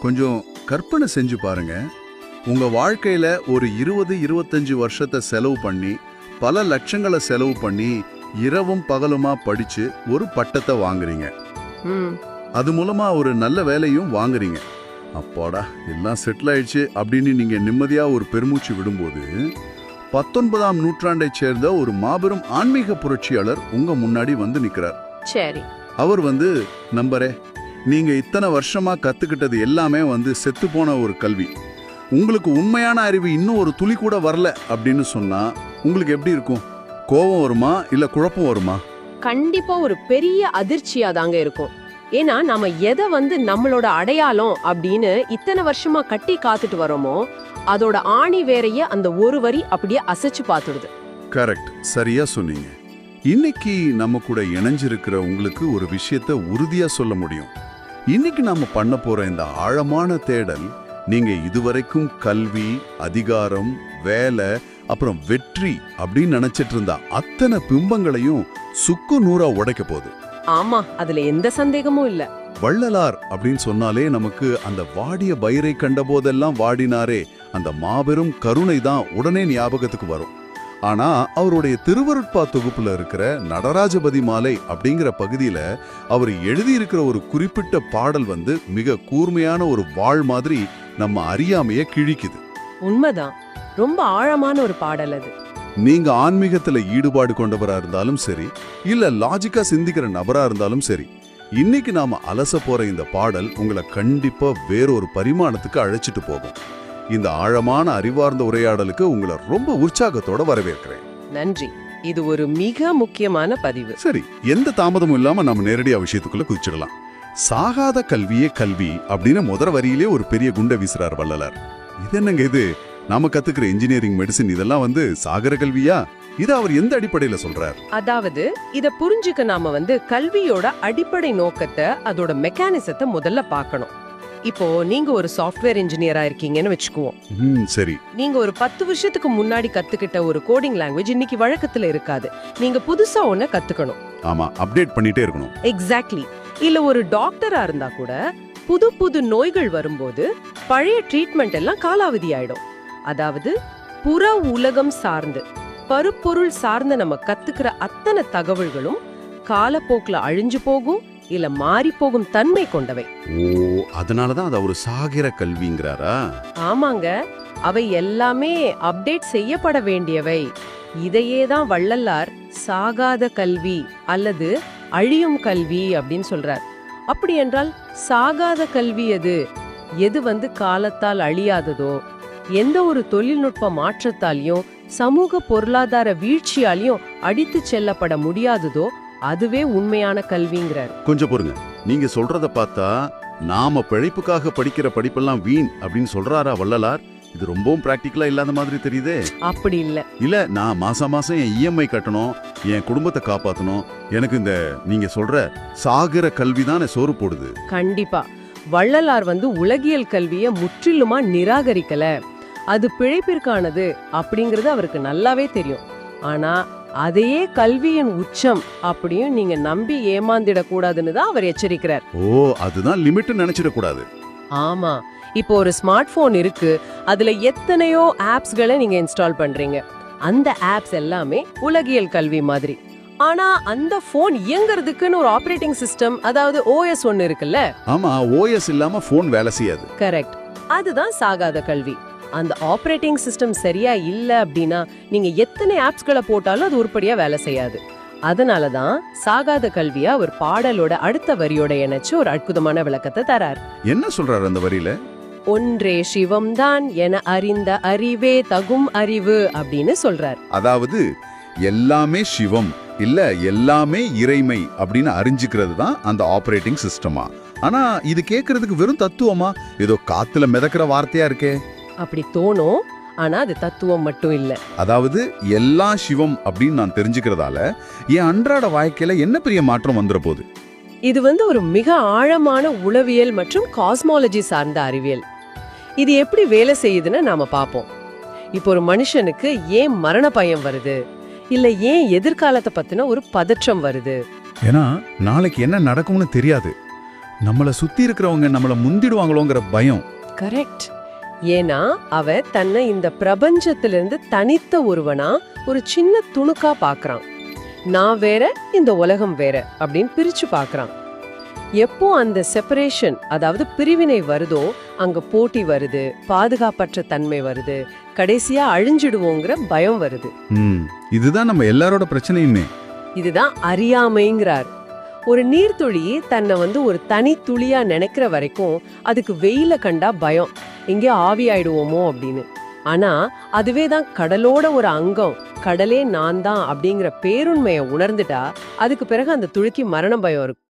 கொஞ்சம் கற்பனை செஞ்சு பாருங்க. உங்க வாழ்க்கையில ஒரு 20-25 வருஷத்தை செலவு பண்ணி பல லட்சங்களை செலவு பண்ணி இரவும் பகலுமா படிச்சு ஒரு பட்டத்தை வாங்குறீங்க. அது மூலமா ஒரு நல்ல வேலையும் வாங்குறீங்க. அப்பாடா எல்லாம் செட்டில் ஆயிடுச்சு அப்படின்னு நீங்க நிம்மதியா ஒரு பெருமூச்சு விடும்போது 19ஆம் நூற்றாண்டை சேர்ந்த ஒரு மாபெரும் ஆன்மீக புரட்சியாளர் உங்க முன்னாடி வந்து நிக்கிறார். சரி. அவர் நம்பரே, நீங்க இத்தனை வருஷமா கத்துக்கிட்டது எல்லாமே செத்து போன ஒரு கல்வி. உங்களுக்கு உண்மையான அறிவு இன்னும் ஒரு துளி கூட வரல அப்படின்னு சொன்னா உங்களுக்கு எப்படி இருக்கும்? கோபம் வருமா இல்ல குழப்பம் வருமா? கண்டிப்பா ஒரு பெரிய அதிர்ச்சியா தாங்க இருக்கும். ஏன்னா நாம எதை நம்மளோட அடையாளம் அப்படின்னு இத்தனை வருஷமா கட்டி காத்துட்டு வரோமோ அதோட ஆணி வேறைய அந்த ஒரு வரி அப்படியே அசைச்சு பார்த்துடுது. கரெக்ட், சரியா சொன்னீங்க. இன்னைக்கு நம்ம கூட இணைஞ்சிருக்கிற உங்களுக்கு ஒரு விஷயத்த உறுதியா சொல்ல முடியும். இன்னைக்கு நாம பண்ண போற இந்த ஆழமான தேடல் நீங்க இதுவரைக்கும் கல்வி, அதிகாரம், வேலை, அப்புறம் வெற்றி அப்படின்னு நினைச்சிட்டு இருந்தா அத்தனை பிம்பங்களையும் சுக்கு நூறா உடைக்க போகுது. ஆமா, அதுல எந்த சந்தேகமும் இல்ல. வள்ளலார் அப்படின்னு சொன்னாலே நமக்கு அந்த வாடிய பயிரை கண்ட போதெல்லாம் வாடினாரே அந்த மாபெரும் கருணை தான் உடனே ஞாபகத்துக்கு வரும். ஆனா அவருடைய திருவருட்பா தொகுப்புல இருக்கிற நடராஜபதி மாலை அப்படிங்கிற பகுதியில அவர் எழுதியிருக்கிற ஒரு குறிப்பிட்ட பாடல் மிக கூர்மையான ஒரு வாழ் மாதிரி நம்ம அறியாமைய கிழிக்குது. உண்மைதான், ரொம்ப ஆழமான ஒரு பாடல் அது. நீங்க ஆன்மீகத்துல ஈடுபாடு கொண்டவரா இருந்தாலும் சரி, இல்ல லாஜிக்கா சிந்திக்கிற நபரா இருந்தாலும் சரி, இன்னைக்கு நாம அலச போற இந்த பாடல் உங்களை கண்டிப்பா வேறொரு பரிமாணத்துக்கு அழைச்சிட்டு போகும். இந்த ஆழமான அறிவார்ந்த உரையாடலுக்கு உங்களை ரொம்ப உற்சாகத்தோட வரவேற்கிறேன். நன்றி. இது ஒரு மிக முக்கியமான பதிவு. சரி, எந்த தாமதமும் இல்லாம நம்ம நேரடியா விஷயத்துக்குள்ள குதிச்சிடலாம். சாகாத கல்வியே கல்வி அப்படின்னு முதல் வரியிலே ஒரு பெரிய குண்டை வீசுறார் வள்ளலார். இது என்னங்க இது? நாம கத்துக்கிற இன்ஜினியரிங், மெடிசின் இதெல்லாம் சாகர கல்வியா? இது அவர் எந்த அடிப்படையில சொல்றார்? அதாவது இத புரிஞ்சுக்க நாம கல்வியோட அடிப்படை நோக்கத்தை, அதோட மெக்கானிசத்தை முதல்ல பார்க்கணும். இப்போ நீங்க ஒரு சாஃப்ட்வேர் இன்ஜினியரா இருக்கீங்கன்னு வச்சுக்குவோம். சரி. நீங்க ஒரு 10 வருஷத்துக்கு முன்னாடி கத்துக்கிட்ட ஒரு கோடிங் லாங்குவேஜ் இன்னைக்கு வழக்கத்துல இருக்காது. நீங்க புதுசா ஒண்ணு கத்துக்கணும். ஆமா, அப்டேட் பண்ணிட்டே இருக்கணும். எக்ஸாக்ட்லி. இல்ல ஒரு டாக்டரா இருந்தா கூட புது புது நோய்கள் வரும்போது பழைய ட்ரீட்மெண்ட் எல்லாம் காலாவதி ஆயிடும். அதாவது புற உலகம் சார்ந்து, பருப்பொருள் சார்ந்த நம்ம கத்துக்கிற அத்தனை தகவல்களும் காலப்போக்குல அழிஞ்சு போகும், இல்ல மாறி போகும் தன்மை கொண்டவை. ஓ, அதனாலதான் அது ஒரு சாகிற கல்விங்கிறாரா? ஆமாங்க, அவை எல்லாமே அப்டேட் செய்யப்பட வேண்டியவை. இதையே தான் வள்ளலார் சாகாத கல்வி அல்லது அழியும் கல்வி அப்படின்னு சொல்றார். அப்படி என்றால் சாகாத கல்வி எது? எது காலத்தால் அழியாததோ, எந்த ஒரு தொழில்நுட்ப மாற்றத்தாலையும் சமூக பொருளாதார வீழ்ச்சியாலையும் அடித்து செல்லப்பட முடியாததோ அதுவே உண்மையான கல்விங்கிறார். கொஞ்சம் பொறுங்க, நீங்க சொல்றத பார்த்தா நாம பிழைப்புக்காக படிக்கிற படிப்பெல்லாம் வீண் அப்படின்னு சொல்றாரா வள்ளலார்? இது ரொம்பவும் பிராக்டிக்கலா இல்லாத மாதிரி தெரியுதே. அப்படி இல்ல, நான் மாசம் மாசம் என் இஎம்ஐ கட்டணும், என் குடும்பத்தை காப்பாத்தணும், எனக்கு இந்த நீங்க சொல்ற சாகிற கல்வி தானே சோறு போடுது. கண்டிப்பா வள்ளலார் உலகியல் கல்வியை முற்றிலுமா நிராகரிக்கல. அது பிழைப்பிற்கானது அப்படிங்கறது அவருக்கு நல்லாவே தெரியும். ஆனா அதையே கல்வியின் உச்சம் அப்படியும் நீங்க நம்பி ஏமாந்திடக்கூடாதுன்னு தான் அவர் எச்சரிக்கிறார். ஓ, அதுதான் லிமிட் நினைச்சிடக்கூடாது. ஆமா, இப்போ ஒரு ஸ்மார்ட் போன் இருக்கு, அதுல எத்தனையோ ஆப்ஸ்களை நீங்க இன்ஸ்டால் பண்றீங்க. அந்த ஆப்ஸ் எல்லாமே உலகியல் கல்வி மாதிரி. ஆனா அந்த போன் இயங்குறதுக்குன்னு ஒரு ஆபரேட்டிங் சிஸ்டம், அதாவது ஓஎஸ் ஒன்னு இருக்குல்ல. ஆமா, ஓஎஸ் இல்லாம போன் வேலை செய்யாது. கரெக்ட். அதுதான் சாகாத கல்வி. அந்த ஆபரேட்டிங் சிஸ்டம் சரியா இல்ல அப்படின்னா நீங்க எத்தனை ஆப்ஸ்களை போட்டாலும் அது உருப்படியா வேலை செய்யாது. அதனாலதான் சாகாத கல்வியா ஒரு பாடலோட அடுத்த வரியோட இணைச்சு ஒரு அற்புதமான விளக்கத்தை தரார். என்ன சொல்றாரு அந்த வரியில? ஒன்றே சிவம் தான் என அறிந்த அறிவே தகும் அறிவு அப்படின்னு சொல்றார். அதாவது எல்லாமே சிவம் இல்ல எல்லாமே இறைமை அப்படின்னு அறிஞ்சுக்கிறது தான் அந்த ஆபரேட்டிங் சிஸ்டமா? ஆனா இது கேக்குறதுக்கு வெறும் தத்துவமா? ஏதோ காத்துல மிதக்கிற வார்த்தையா இருக்கே. அப்படி தோணும், ஆனா அது தத்துவம் மட்டும் இல்ல. அதாவது எல்லா சிவம் அப்படின்னு நான் தெரிஞ்சுக்கிறதால என் அன்றாட வாழ்க்கையில என்ன பெரிய மாற்றம் வந்துற போகுது? இது ஒரு மிக ஆழமான உளவியல் மற்றும் காஸ்மாலஜி சார்ந்த அறிவியல். இது எப்படி வேலை செய்யுதுன்னு நாம பாப்போம். இப்போ ஒரு மனுஷனுக்கு ஏன் மரண பயம் வருது, இல்ல ஏன் எதிர்காலத்தை பத்தின ஒரு பதற்றம் வருது? ஏன்னா நாளைக்கு என்ன நடக்கும்னு தெரியாது. நம்மள சுத்தி இருக்கிறவங்க நம்மள முந்திடுவாங்களோங்கிற பயம். கரெக்ட். ஏன்னா அவ தன்னை இந்த பிரபஞ்சத்திலிருந்து தனித்த ஒருவனா ஒரு சின்ன துணுக்கா பாக்குறான். நான் வேற, இந்த உலகம் வேற அப்படின்னு பிரிச்சு பாக்குறான். எப்போ அந்த செப்பரேஷன், அதாவது பிரிவினை வருதோ, அங்க போட்டி வருது, பாதுகாப்பற்ற தன்மை வருது, கடைசியா அழிஞ்சிடுவோங்கிற பயம் வருது. இதுதான் நம்ம எல்லாரோட பிரச்சனையுமே. இதுதான் அறியாமைங்கிறார். ஒரு நீர்த்துளி தன்னை ஒரு தனி துளியா நினைக்கிற வரைக்கும் அதுக்கு வெயில கண்டா பயம், எங்கே ஆவியாயிடுவோமோ அப்படின்னு. ஆனா அதுவே தான் கடலோட ஒரு அங்கம், கடலே நான் தான் அப்படிங்கிற பேருண்மையை உணர்ந்துட்டா அதுக்கு பிறகு அந்த துளிக்கு மரண பயம் இருக்கும்.